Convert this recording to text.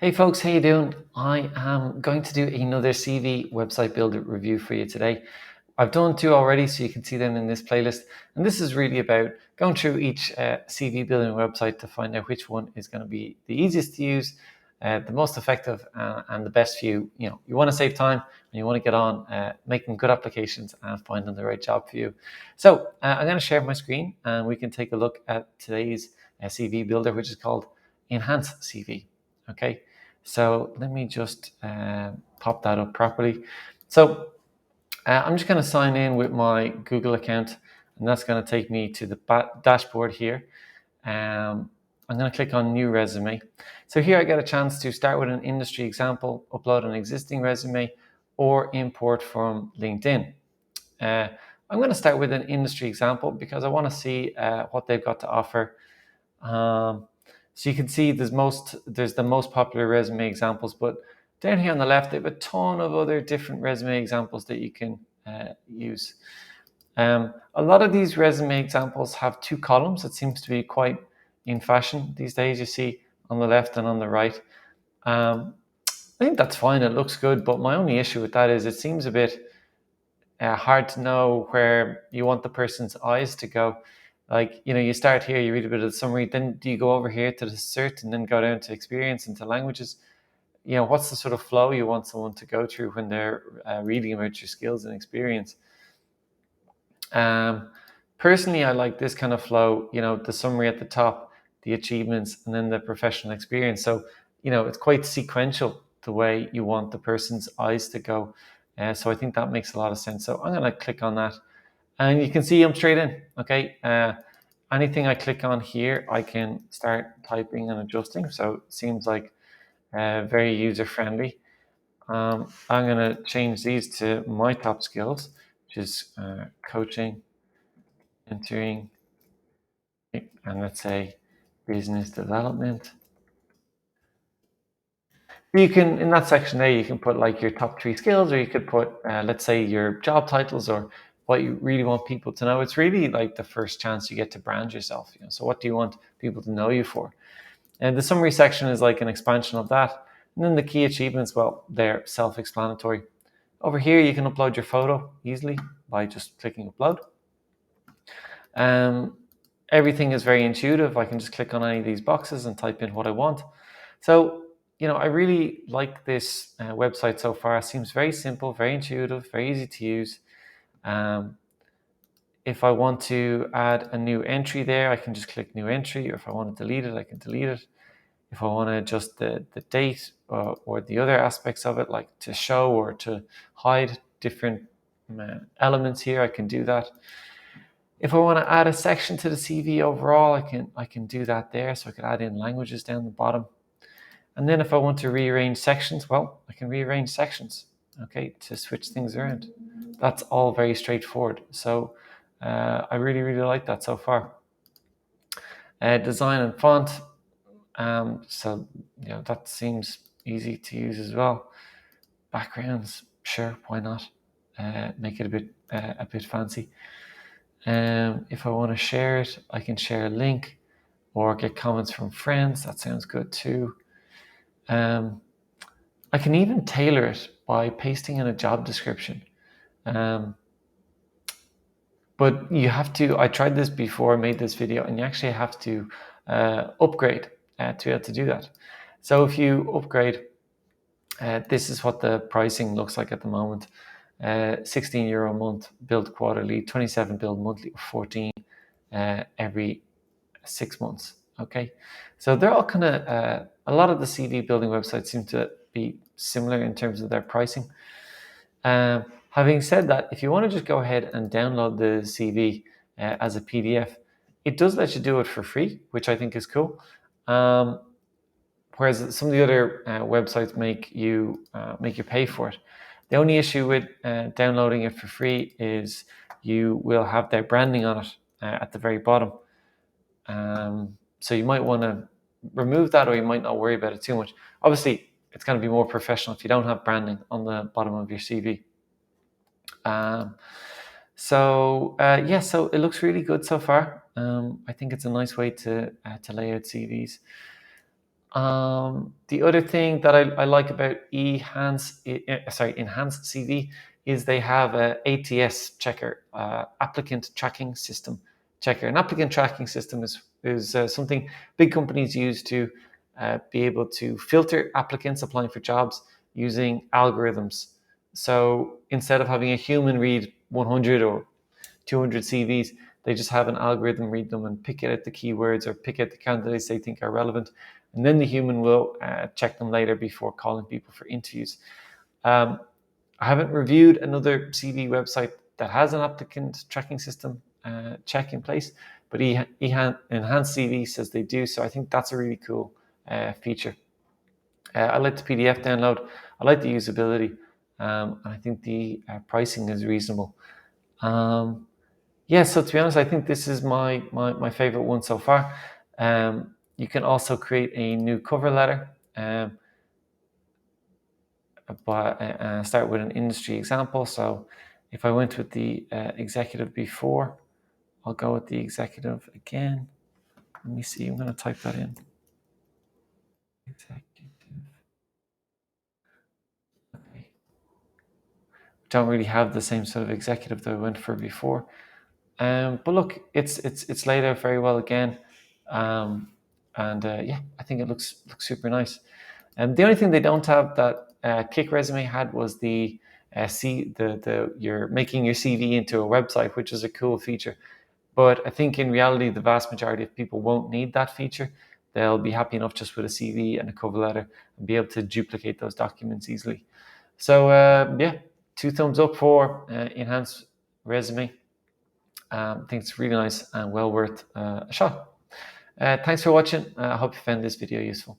Hey folks, how you doing? I am going to do another CV website builder review for you today. I've done two already, so you can see them in this playlist. And this is really about going through each CV building website to find out which one is going to be the easiest to use, the most effective, and the best for you. You know, you want to save time and you want to get on making good applications and finding the right job for you. So I'm going to share my screen and we can take a look at today's CV builder, which is called EnhanceCV. Okay. So let me just pop that up properly. So I'm just going to sign in with my Google account, and that's going to take me to the dashboard here. I'm going to click on New Resume. So here I get a chance to start with an industry example, upload an existing resume, or import from LinkedIn. I'm going to start with an industry example because I want to see what they've got to offer. So you can see there's the most popular resume examples, but down here on the left, they have a ton of other different resume examples that you can use. A lot of these resume examples have two columns. It seems to be quite in fashion these days. You see on the left and on the right. I think that's fine. It looks good, but my only issue with that is it seems a bit hard to know where you want the person's eyes to go. Like, you know, you start here, you read a bit of the summary, then do you go over here to the cert and then go down to experience and to languages? You know, what's the sort of flow you want someone to go through when they're reading about your skills and experience? Personally, I like this kind of flow, you know, the summary at the top, the achievements, and then the professional experience. So, you know, it's quite sequential the way you want the person's eyes to go. So I think that makes a lot of sense. So I'm going to click on that. And you can see I'm straight in, okay? Anything I click on here, I can start typing and adjusting. So it seems like very user-friendly. I'm going to change these to my top skills, which is coaching, entering, and let's say business development. You can, in that section there, you can put like your top 3 skills, or you could put, let's say, your job titles or what you really want people to know. It's really like the first chance you get to brand yourself. You know, so what do you want people to know you for? And the summary section is like an expansion of that. And then the key achievements, well, they're self-explanatory. Over here, you can upload your photo easily by just clicking upload. Everything is very intuitive. I can just click on any of these boxes and type in what I want. So, you know, I really like this website so far. It seems very simple, very intuitive, very easy to use. If I want to add a new entry there, I can just click new entry, or if I want to delete it, I can delete it. If I want to adjust the date or the other aspects of it, like to show or to hide different elements here, I can do that. If I want to add a section to the CV overall, I can do that there. So I could add in languages down the bottom. And then if I want to rearrange sections, well, I can rearrange sections, okay, to switch things around. That's all very straightforward. So I really, really like that so far. Design and font. So, you know, that seems easy to use as well. Backgrounds, sure, why not? Make it a bit fancy. If I want to share it, I can share a link or get comments from friends. That sounds good too. I can even tailor it by pasting in a job description. But you have to, I tried this before I made this video, and you actually have to upgrade to be able to do that. So if you upgrade, this is what the pricing looks like at the moment. €16 a month, billed quarterly, 27 billed monthly, or 14 every 6 months. Okay, so they're all kind of a lot of the CV building websites seem to be similar in terms of their pricing. Having said that, if you want to just go ahead and download the CV as a PDF, it does let you do it for free, which I think is cool. Whereas some of the other websites make you pay for it. The only issue with downloading it for free is you will have their branding on it at the very bottom. So you might want to remove that, or you might not worry about it too much. Obviously, it's going to be more professional if you don't have branding on the bottom of your CV. So it looks really good so far. I think it's a nice way to lay out CVs. The other thing that I like about EnhanceCV is they have a ATS checker, applicant tracking system checker. An applicant tracking system is something big companies use to be able to filter applicants applying for jobs using algorithms. So instead of having a human read 100 or 200 CVs, they just have an algorithm read them and pick out the keywords or pick out the candidates they think are relevant. And then the human will check them later before calling people for interviews. Um, I haven't reviewed another CV website that has an applicant tracking system check in place, but EnhanceCV says they do. So I think that's a really cool feature. I like the PDF download. I like the usability. And I think the pricing is reasonable. Um, yeah, so to be honest, I think this is my favorite one so far. You can also create a new cover letter, but start with an industry example. So if I went with the executive before, I'll go with the executive again. Let me see, I'm going to type that in. Executive. Okay. Don't really have the same sort of executive that I went for before. But look, it's laid out very well again, and yeah, I think it looks super nice. And the only thing they don't have that Kick Resume had was the you're making your CV into a website, which is a cool feature. But I think in reality, the vast majority of people won't need that feature. They'll be happy enough just with a CV and a cover letter and be able to duplicate those documents easily. So yeah, 2 thumbs up for Enhanced Resume. I think it's really nice and well worth a shot. Thanks for watching. I hope you found this video useful.